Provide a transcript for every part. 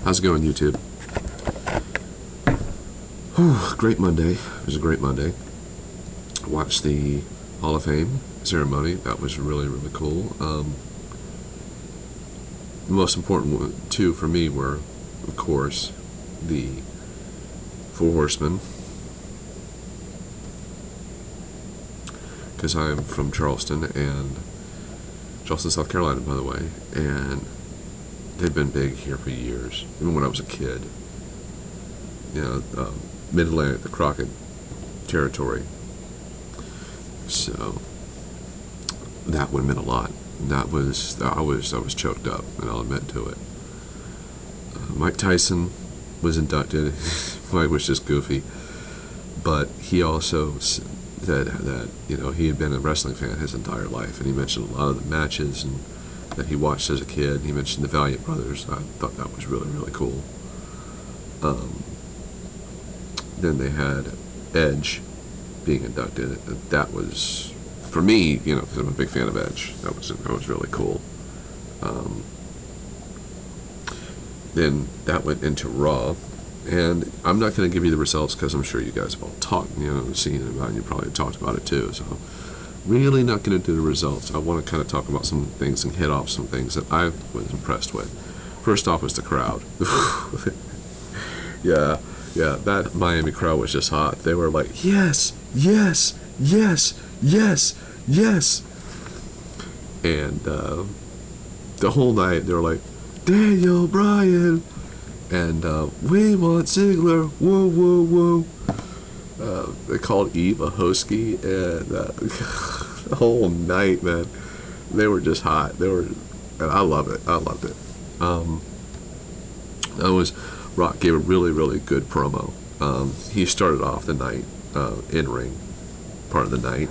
How's it going, YouTube? Whew, great Monday. It was a great Monday. Watched the Hall of Fame ceremony. That was really, really cool. The most important two for me were, of course, the Four Horsemen, because I'm from Charleston, South Carolina, by the way, and they've been big here for years, even when I was a kid. You know, Mid-Atlantic, the Crockett territory. So that would have meant a lot. That was I was choked up, and I'll admit to it. Mike Tyson was inducted. Mike was just goofy, but he also said that he had been a wrestling fan his entire life, and he mentioned a lot of the matches and that he watched as a kid. He mentioned the Valiant Brothers. I thought that was really, really cool. Then they had Edge being inducted. That was, for me, because I'm a big fan of Edge, that was really cool. Then that went into Raw, and I'm not going to give you the results because I'm sure you guys have all talked, seen it about it, and you probably talked about it too. So really not going to do the results. I want to kind of talk about some things and hit off some things that I was impressed with. First off was the crowd. Yeah, that Miami crowd was just hot. They were like, yes, yes, yes, yes, yes. And the whole night they were like, Daniel Bryan, and we want Ziggler, whoa, whoa, whoa. They called Eve a hoskie, and the whole night, man, they were just hot. And I love it. I loved it. Rock gave a really, really good promo. He started off the night in-ring part of the night.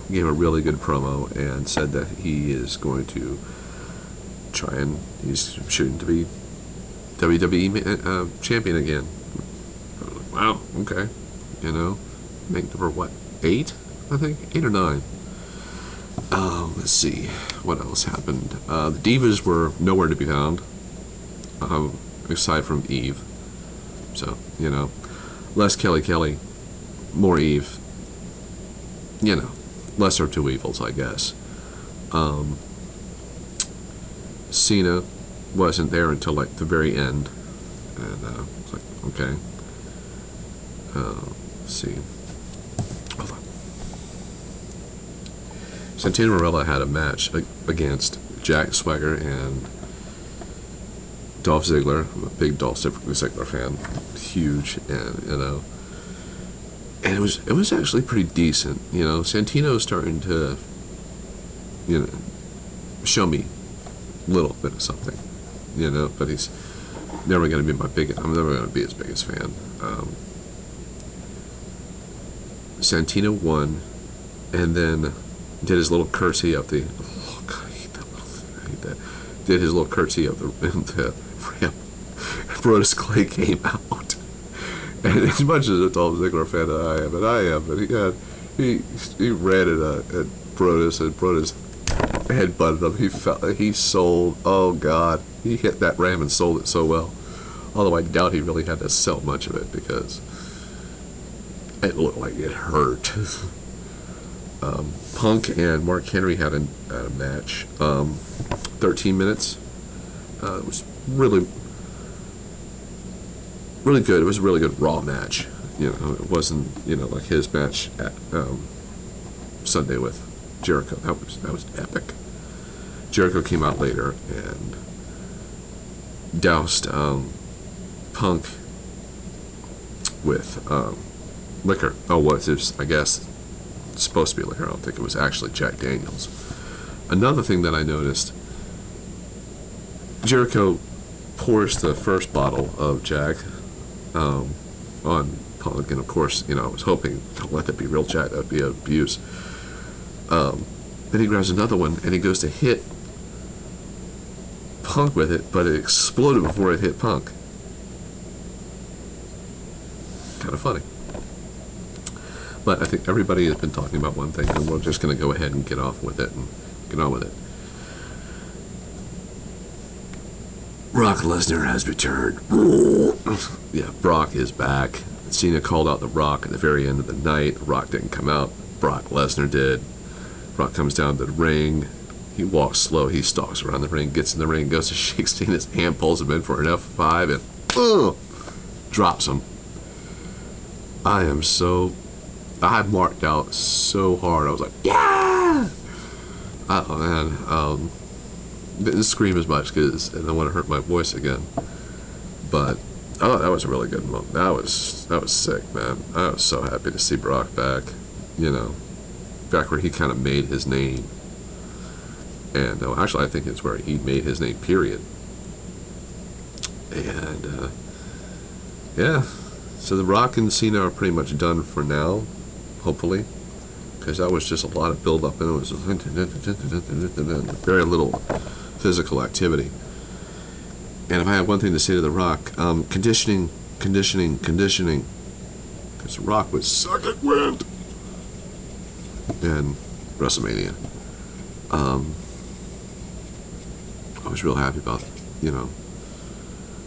He gave a really good promo and said that he is going to he's shooting to be WWE champion again. I was like, wow, okay. Make number what? 8? I think 8 or 9. Let's see what else happened. The Divas were nowhere to be found, aside from Eve. So less Kelly, more Eve. Lesser of two evils, I guess. Cena wasn't there until like the very end, and it's like, okay. Let's see. Hold on. Santino Marella had a match against Jack Swagger and Dolph Ziggler. I'm a big Dolph Ziggler fan, huge, and and it was actually pretty decent. Santino's starting to show me a little bit of something, but he's never going to be I'm never going to be his biggest fan. Santino won, and then did his little curtsy up the. Oh God, I hate that. Did his little curtsy up the ramp. Brodus Clay came out, and as much as a Dolph Ziggler fan that I am, but he ran at Brodus, and Brodus headbutted him. He sold. Oh God, he hit that ram and sold it so well. Although I doubt he really had to sell much of it because it looked like it hurt. Punk and Mark Henry had a match. 13 minutes. It was really, really good. It was a really good Raw match. It wasn't like his match at Sunday with Jericho. That was epic. Jericho came out later and doused Punk with liquor. Oh, it was, I guess, supposed to be liquor. I don't think it was actually Jack Daniels. Another thing that I noticed, Jericho pours the first bottle of Jack on Punk, and of course, I was hoping, don't let that be real Jack, that would be abuse. Then he grabs another one and he goes to hit Punk with it, but it exploded before it hit Punk. Kind of funny. But I think everybody has been talking about one thing, and we're just going to go ahead and get on with it. Brock Lesnar has returned. Yeah, Brock is back. Cena called out The Rock at the very end of the night. The Rock didn't come out. Brock Lesnar did. Brock comes down to the ring. He walks slow. He stalks around the ring, gets in the ring, goes to shake Cena's hand, pulls him in for an F5, and drops him. I marked out so hard. I was like, yeah! Oh, man. Didn't scream as much because I don't want to hurt my voice again. But that was a really good moment. That was sick, man. I was so happy to see Brock back. You know, back where he kind of made his name. And actually, I think it's where he made his name, period. And yeah, so The Rock and Cena are pretty much done for now, hopefully, because that was just a lot of build up, and it was very little physical activity. And if I had one thing to say to The Rock, conditioning, because The Rock would suck at wind in WrestleMania. I was real happy about, I don't know,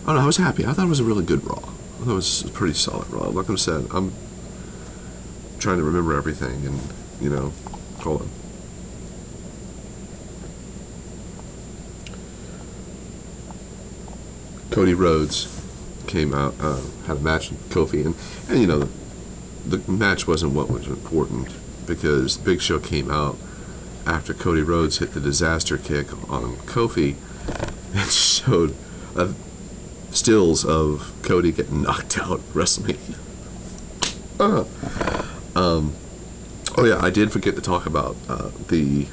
I was happy. I thought it was a really good Raw. I thought it was a pretty solid Raw. Like I said, I'm trying to remember everything, and, hold on. Cody Rhodes came out, had a match with Kofi, and the match wasn't what was important, because Big Show came out after Cody Rhodes hit the disaster kick on Kofi and showed stills of Cody getting knocked out at WrestleMania. Oh yeah, I did forget to talk about the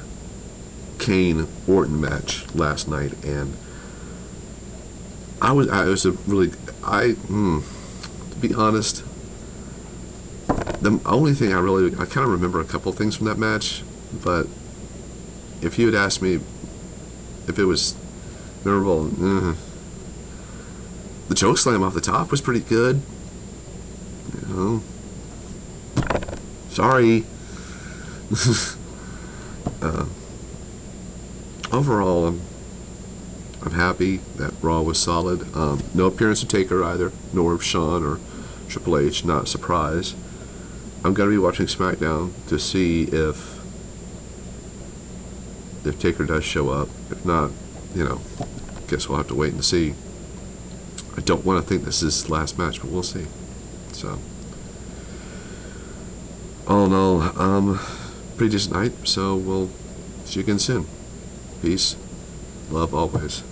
Kane-Orton match last night, and to be honest, the only thing I kind of remember a couple things from that match, but if you had asked me if it was memorable, the choke slam off the top was pretty good. Sorry. Overall, I'm happy that Raw was solid. No appearance of Taker either, nor of Shawn or Triple H. Not a surprise. I'm gonna be watching SmackDown to see if Taker does show up. If not, guess we'll have to wait and see. I don't want to think this is his last match, but we'll see. So, all in all, pretty decent night. So we'll see you again soon. Peace, love always.